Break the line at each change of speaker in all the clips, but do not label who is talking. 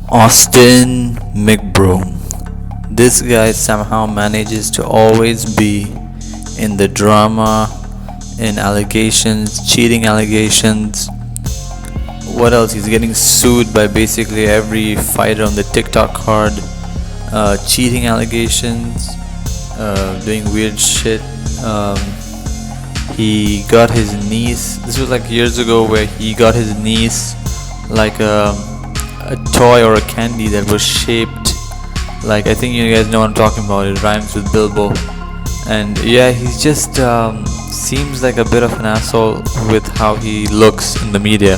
Austin Mcbroom. This guy somehow manages to always be in the drama, in allegations, cheating allegations. What else? He's getting sued by basically every fighter on the TikTok card. Cheating allegations, doing weird shit. He got his niece. This was like years ago, where he got his niece like a toy or a candy that was shaped like, I think you guys know what I'm talking about. It rhymes with Bilbo. And yeah, he's just seems like a bit of an asshole with how he looks in the media.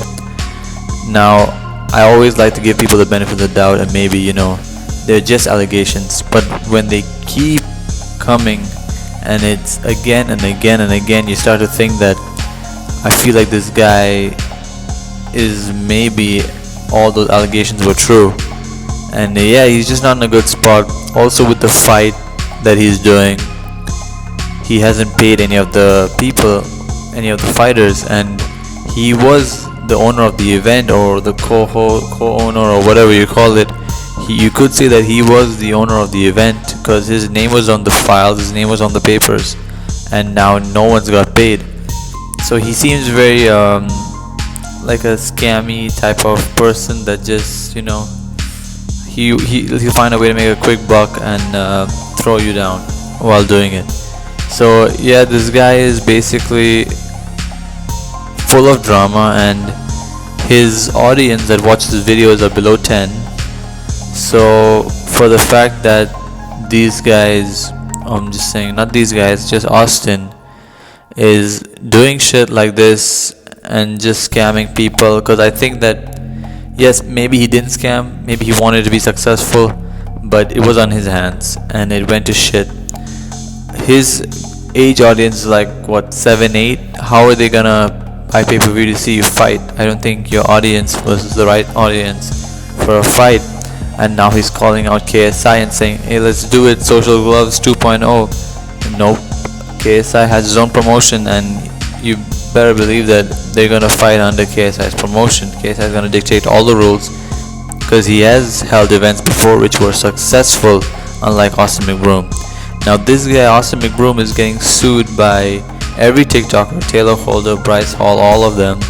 Now, I always like to give people the benefit of the doubt, and maybe they're just allegations. But when they keep coming, and it's again and again and again, you start to think that I feel like this guy is maybe all those allegations were true. And yeah, he's just not in a good spot. Also, with the fight that he's doing, he hasn't paid any of the people, any of the fighters, and he was the owner of the event, or the co-owner, or whatever you call it. You could say that he was the owner of the event, because his name was on the files, his name was on the papers, and now no one's got paid. So he seems very like a scammy type of person that just he'll find a way to make a quick buck and throw you down while doing it. So yeah, this guy is basically full of drama, and his audience that watches his videos are below 10. So for the fact that these guys, I'm just saying, not these guys, just Austin is doing shit like this and just scamming people, because I think that yes, maybe he didn't scam, maybe he wanted to be successful, but it was on his hands and it went to shit. His age audience is like what, 7, 8? How are they gonna buy pay-per-view to see you fight? I don't think your audience was the right audience for a fight. And now he's calling out KSI and saying, hey, let's do it, Social Gloves 2.0. Nope, KSI has his own promotion, and you better believe that they're gonna fight under KSI's promotion. KSI is gonna dictate all the rules, because he has held events before which were successful, unlike Austin Mcbroom. Now this guy Austin Mcbroom is getting sued by every TikToker, Taylor Holder, Bryce Hall, all of them.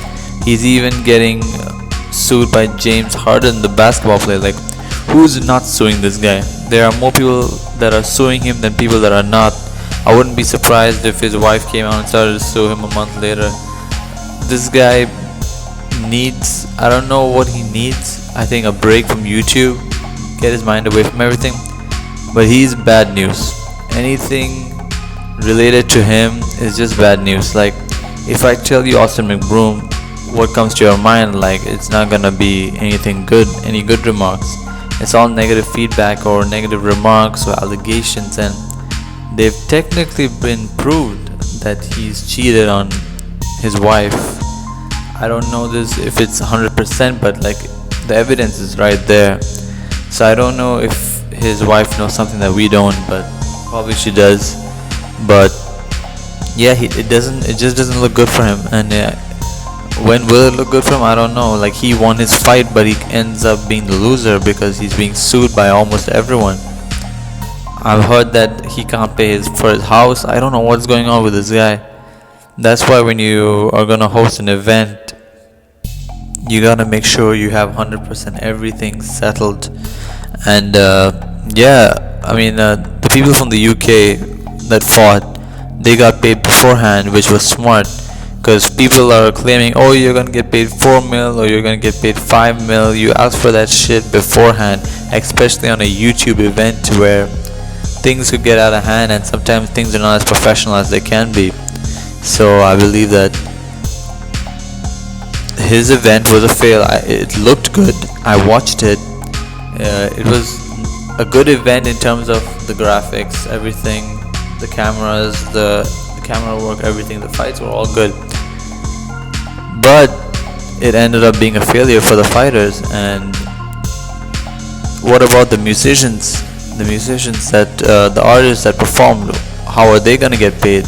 He's even getting sued by James Harden, the basketball player. Like, who's not suing this guy? There are more people that are suing him than people that are not. I wouldn't be surprised if his wife came out and started to sue him a month later. This guy needs, I don't know what he needs, I think a break from YouTube, get his mind away from everything. But he's bad news. Anything related to him is just bad news. Like, if I tell you Austin Mcbroom, what comes to your mind? Like, it's not gonna be anything good, any good remarks. It's all negative feedback or negative remarks or allegations, and they've technically been proved that he's cheated on his wife. I don't know this if it's 100%, but like, the evidence is right there. So I don't know if his wife knows something that we don't, but probably she does. But yeah, it just doesn't look good for him. And when will it look good for him? I don't know. Like, he won his fight, but he ends up being the loser because he's being sued by almost everyone. I've heard that he can't pay for his house. I don't know what's going on with this guy. That's why when you are gonna host an event, you gotta make sure you have 100% everything settled. And yeah, I mean, the people from the UK that fought, they got paid beforehand, which was smart. Because people are claiming, oh, you're gonna get paid 4 mil or you're gonna get paid 5 mil. You ask for that shit beforehand, especially on a YouTube event where things could get out of hand, and sometimes things are not as professional as they can be. So I believe that his event was a fail. It looked good. I watched it. It was a good event in terms of the graphics, everything, the cameras, the camera work, everything. The fights were all good, but it ended up being a failure for the fighters. And what about the musicians? The musicians that the artists that performed, how are they gonna get paid?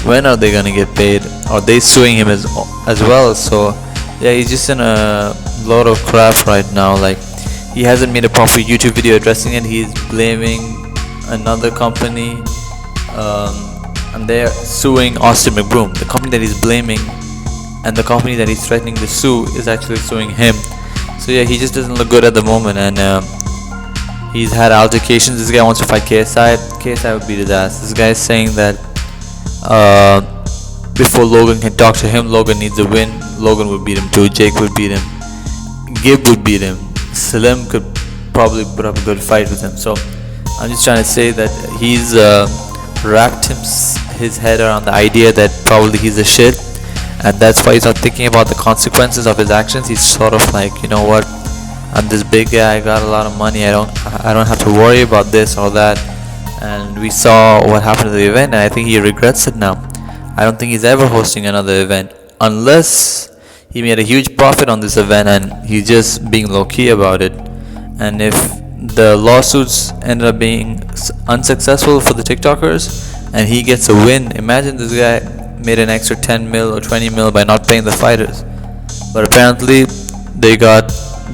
When are they gonna get paid? Are they suing him as well? So yeah, he's just in a lot of crap right now. Like, he hasn't made a proper YouTube video addressing it. He's blaming another company, and they're suing Austin Mcbroom. The company that he's blaming and the company that he's threatening to sue is actually suing him. So yeah, he just doesn't look good at the moment, and he's had altercations. This guy wants to fight KSI. KSI would beat his ass. This guy is saying that before Logan can talk to him, Logan needs a win. Logan would beat him too. Jake would beat him. Gib would beat him. Slim could probably put up a good fight with him. So I'm just trying to say that he's wrapped his head around the idea that probably he's a shit, and that's why he's not thinking about the consequences of his actions. He's sort of like, you know what, I'm this big guy, I got a lot of money, I don't have to worry about this or that. And we saw what happened to the event, and I think he regrets it now. I don't think he's ever hosting another event unless he made a huge profit on this event and he's just being low-key about it. And if the lawsuits ended up being unsuccessful for the TikTokers and he gets a win, imagine this guy made an extra 10 mil or 20 mil by not paying the fighters. But apparently they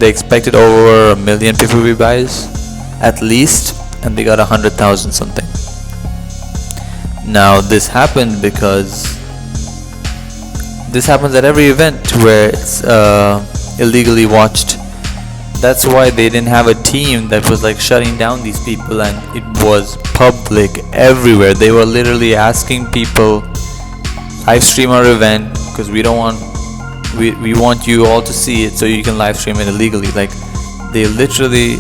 expected over 1 million pay-per-view buys at least, and they got 100,000 something. Now this happened because this happens at every event where it's illegally watched. That's why they didn't have a team that was like shutting down these people, and it was public everywhere. They were literally asking people, live stream our event because we want you all to see it so you can live stream it illegally. Like, they literally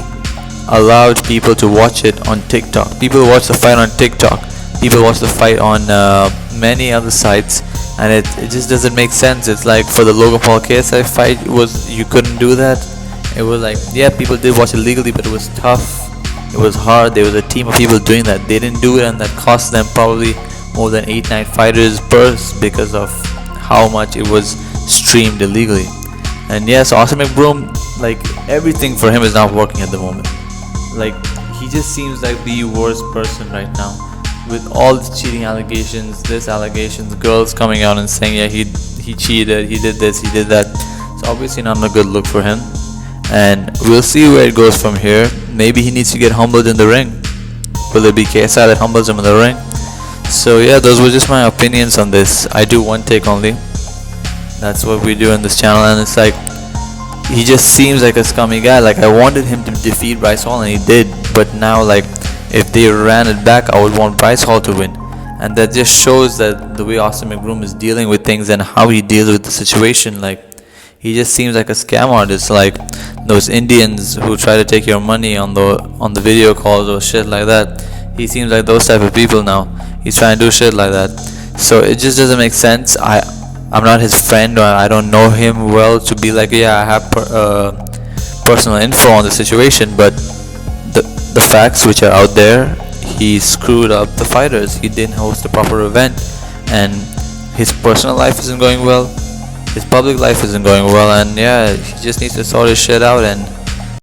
allowed people to watch it on TikTok. People watch the fight on TikTok. People watch the fight on many other sites, and it just doesn't make sense. It's like for the Logan Paul KSI fight, you couldn't do that. It was like, yeah, people did watch it legally, but it was tough. It was hard. There was a team of people doing that. They didn't do it, and that cost them probably more than 8-9 fighters' purse because of how much it was streamed illegally. And yes, Austin Mcbroom, like, everything for him is not working at the moment. Like, he just seems like the worst person right now with all the cheating allegations, girls coming out and saying, yeah, he cheated, he did this, he did that. It's obviously not a good look for him, and we'll see where it goes from here. Maybe he needs to get humbled in the ring. Will it be KSI that humbles him in the ring? So yeah, those were just my opinions on this. I do one take only. That's what we do in this channel, and it's like, he just seems like a scummy guy. Like, I wanted him to defeat Bryce Hall, and he did, but now, like, if they ran it back, I would want Bryce Hall to win. And that just shows that the way Austin Mcbroom is dealing with things and how he deals with the situation. Like, he just seems like a scam artist, like those Indians who try to take your money on the video calls or shit like that. He seems like those type of people now. He's trying to do shit like that. So it just doesn't make sense. I'm not his friend, or I don't know him well to be like, yeah, I have personal info on the situation, but the facts which are out there, he screwed up the fighters. He didn't host a proper event, and his personal life isn't going well, his public life isn't going well, and yeah, he just needs to sort his shit out and